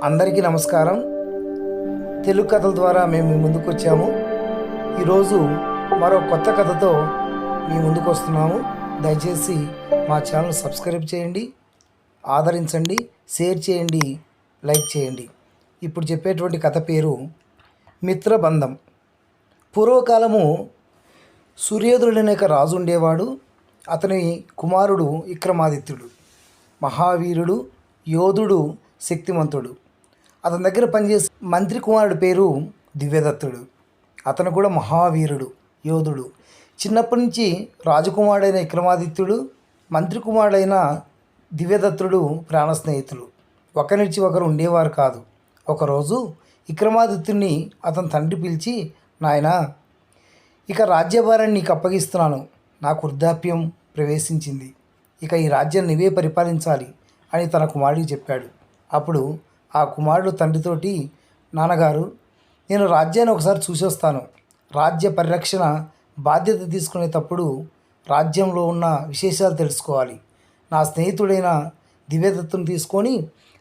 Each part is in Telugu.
అందరికీ నమస్కారం. తెలుగు కథల ద్వారా మేము మీ ముందుకు వచ్చాము. ఈరోజు మరో కొత్త కథతో మీ ముందుకు వస్తున్నాము. దయచేసి మా ఛానల్ సబ్స్క్రైబ్ చేయండి, ఆదరించండి, షేర్ చేయండి, లైక్ చేయండి. ఇప్పుడు చెప్పేటువంటి కథ పేరు మిత్రబంధం. పూర్వకాలము సూర్యోధనుడనే ఒక రాజు ఉండేవాడు. అతని కుమారుడు విక్రమాదిత్యుడు. మహావీరుడు, యోధుడు, శక్తిమంతుడు. అతని దగ్గర పనిచేసే మంత్రి కుమారుడు పేరు దివ్యదత్తుడు. అతను కూడా మహావీరుడు, యోధుడు. చిన్నప్పటి నుంచి రాజకుమారుడైన విక్రమాదిత్యుడు, మంత్రి కుమారుడైన దివ్యదత్తుడు ప్రాణ స్నేహితులు. ఒకరినిచ్చి ఒకరు ఉండేవారు కాదు. ఒకరోజు విక్రమాదిత్యుడిని అతని తండ్రి పిలిచి, నాయనా, ఇక రాజ్యభారాన్ని నీకు అప్పగిస్తున్నాను. నాకు వృద్ధాప్యం ప్రవేశించింది. ఇక ఈ రాజ్యాన్ని నీవే పరిపాలించాలి అని తన కుమారుడికి చెప్పాడు. అప్పుడు ఆ కుమారుడు తండ్రితోటి, నాన్నగారు, నేను రాజ్యాన్ని ఒకసారి చూసి వస్తాను. రాజ్య పరిరక్షణ బాధ్యత తీసుకునేటప్పుడు రాజ్యంలో ఉన్న విశేషాలు తెలుసుకోవాలి. నా స్నేహితుడైన దివ్యదత్తును తీసుకొని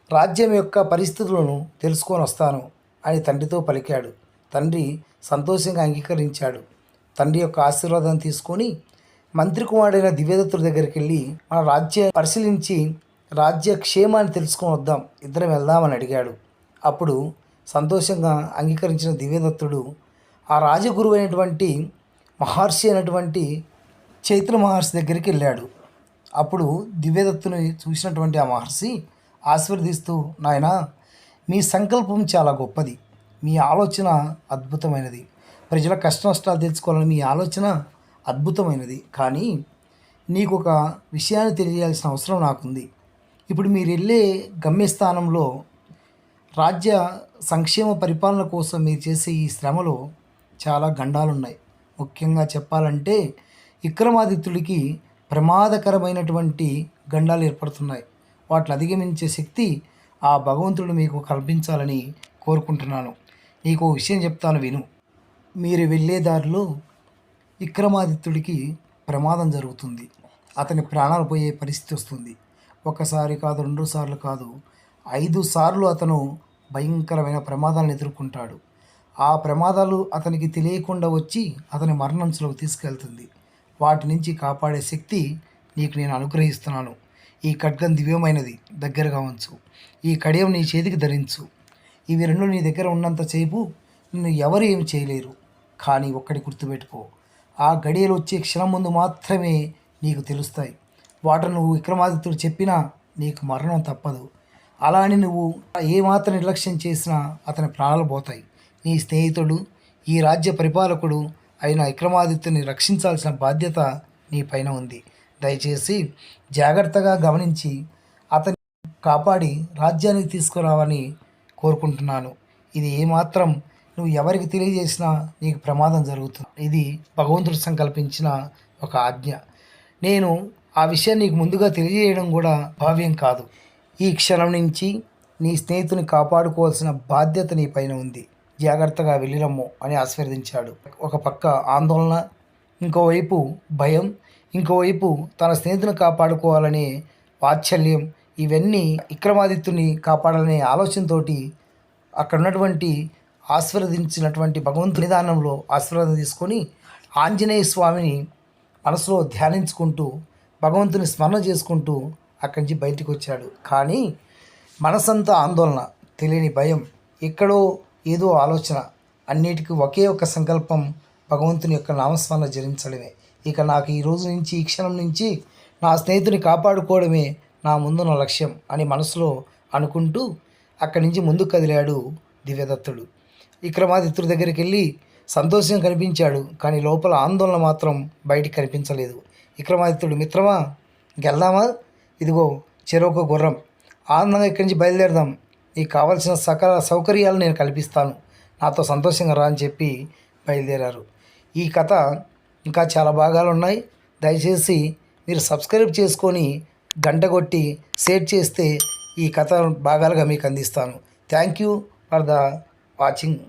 రాజ్యం యొక్క పరిస్థితులను తెలుసుకొని వస్తాను అని తండ్రితో పలికాడు. తండ్రి సంతోషంగా అంగీకరించాడు. తండ్రి యొక్క ఆశీర్వాదం తీసుకొని మంత్రి కుమారుడైన దివ్యదత్తుడి దగ్గరికి వెళ్ళి, మన రాజ్యం పరిశీలించి రాజ్య క్షేమాన్ని తెలుసుకొని వద్దాం, ఇద్దరం వెళ్దామని అడిగాడు. అప్పుడు సంతోషంగా అంగీకరించిన దివ్యదత్తుడు ఆ రాజగురువు అయినటువంటి మహర్షి అయినటువంటి చైత్ర మహర్షి దగ్గరికి వెళ్ళాడు. అప్పుడు దివ్యదత్తుని చూసినటువంటి ఆ మహర్షి ఆశీర్వదిస్తూ, నాయనా, మీ సంకల్పం చాలా గొప్పది, మీ ఆలోచన అద్భుతమైనది, ప్రజల కష్ట నష్టాలు తెలుసుకోవాలని మీ ఆలోచన అద్భుతమైనది. కానీ నీకు ఒక విషయాన్ని తెలియాల్సిన అవసరం నాకుంది. ఇప్పుడు మీరు వెళ్ళే గమ్యస్థానంలో రాజ్య సంక్షేమ పరిపాలన కోసం మీరు చేసే ఈ శ్రమలో చాలా గండాలున్నాయి. ముఖ్యంగా చెప్పాలంటే విక్రమాదిత్యుడికి ప్రమాదకరమైనటువంటి గండాలు ఏర్పడుతున్నాయి. వాటిని అధిగమించే శక్తి ఆ భగవంతుడు మీకు కల్పించాలని కోరుకుంటున్నాను. నీకు విషయం చెప్తాను, విను. మీరు వెళ్ళే దారిలో విక్రమాదిత్యుడికి ప్రమాదం జరుగుతుంది. అతని ప్రాణాలు పోయే పరిస్థితి వస్తుంది. ఒకసారి కాదు, 2 సార్లు కాదు, 5 సార్లు అతను భయంకరమైన ప్రమాదాలను ఎదుర్కొంటాడు. ఆ ప్రమాదాలు అతనికి తెలియకుండా వచ్చి అతని మరణంలోకి తీసుకెళ్తుంది. వాటి నుంచి కాపాడే శక్తి నీకు నేను అనుగ్రహిస్తున్నాను. ఈ ఖడ్గం దివ్యమైనది, దగ్గరగా ఉంచు. ఈ కడియం నీ చేతికి ధరించు. ఇవి 2 నీ దగ్గర ఉన్నంత సేపు నిన్ను ఎవరు ఏమి చేయలేరు. కానీ ఒక్కటి గుర్తుపెట్టుకో, ఆ గడియలు వచ్చే క్షణం ముందు మాత్రమే నీకు తెలుస్తాయి. వాటిని నువ్వు విక్రమాదిత్యుడు చెప్పినా నీకు మరణం తప్పదు. అలా అని నువ్వు ఏమాత్రం నిర్లక్ష్యం చేసినా అతని ప్రాణాలు పోతాయి. నీ స్నేహితుడు, ఈ రాజ్య పరిపాలకుడు అయిన విక్రమాదిత్యుని రక్షించాల్సిన బాధ్యత నీ పైన ఉంది. దయచేసి జాగ్రత్తగా గమనించి అతన్ని కాపాడి రాజ్యానికి తీసుకురావని కోరుకుంటున్నాను. ఇది ఏమాత్రం నువ్వు ఎవరికి తెలియజేసినా నీకు ప్రమాదం జరుగుతుంది. ఇది భగవంతుడు సంకల్పించిన ఒక ఆజ్ఞ. నేను ఆ విషయం నీకు ముందుగా తెలియజేయడం కూడా భావ్యం కాదు. ఈ క్షణం నుంచి నీ స్నేహితుని కాపాడుకోవాల్సిన బాధ్యత నీ పైన ఉంది. జాగ్రత్తగా వెళ్ళిరమ్ము అని ఆశీర్వదించాడు. ఒక పక్క ఆందోళన, ఇంకోవైపు భయం, ఇంకోవైపు తన స్నేహితుని కాపాడుకోవాలనే వాత్సల్యం, ఇవన్నీ విక్రమాదిత్యుని కాపాడాలనే ఆలోచనతోటి అక్కడ ఉన్నటువంటి ఆశీర్వదించినటువంటి భగవంతుని నిదానంలో ఆశీర్వాదం తీసుకొని ఆంజనేయ స్వామిని మనసులో ధ్యానించుకుంటూ భగవంతుని స్మరణ చేసుకుంటూ అక్కడి నుంచి బయటికి వచ్చాడు. కానీ మనసంతా ఆందోళన, తెలియని భయం, ఎక్కడో ఏదో ఆలోచన, అన్నిటికీ ఒకే ఒక సంకల్పం, భగవంతుని యొక్క నామస్మరణ జరించడమే. ఇక నాకు ఈ రోజు నుంచి, ఈ క్షణం నుంచి నా స్నేహితుని కాపాడుకోవడమే నా ముందున్న లక్ష్యం అని మనసులో అనుకుంటూ అక్కడి నుంచి ముందుకు కదిలాడు దివ్యదత్తుడు. విక్రమాదిత్యుడి దగ్గరికి వెళ్ళి సంతోషం కనిపించాడు, కానీ లోపల ఆందోళన మాత్రం బయటికి కనిపించలేదు. విక్రమాదిత్యుడు, మిత్రమా, వెళ్దామా? ఇదిగో చెరొక గుర్రం, ఆనందంగా ఇక్కడి నుంచి బయలుదేరదాం. నీకు కావాల్సిన సకల సౌకర్యాలు నేను కల్పిస్తాను, నాతో సంతోషంగా రా అని చెప్పి బయలుదేరారు. ఈ కథ ఇంకా చాలా భాగాలు ఉన్నాయి. దయచేసి మీరు సబ్స్క్రైబ్ చేసుకొని గంట కొట్టి షేర్ చేస్తే ఈ కథ భాగాలుగా మీకు అందిస్తాను. Thank you for the watching.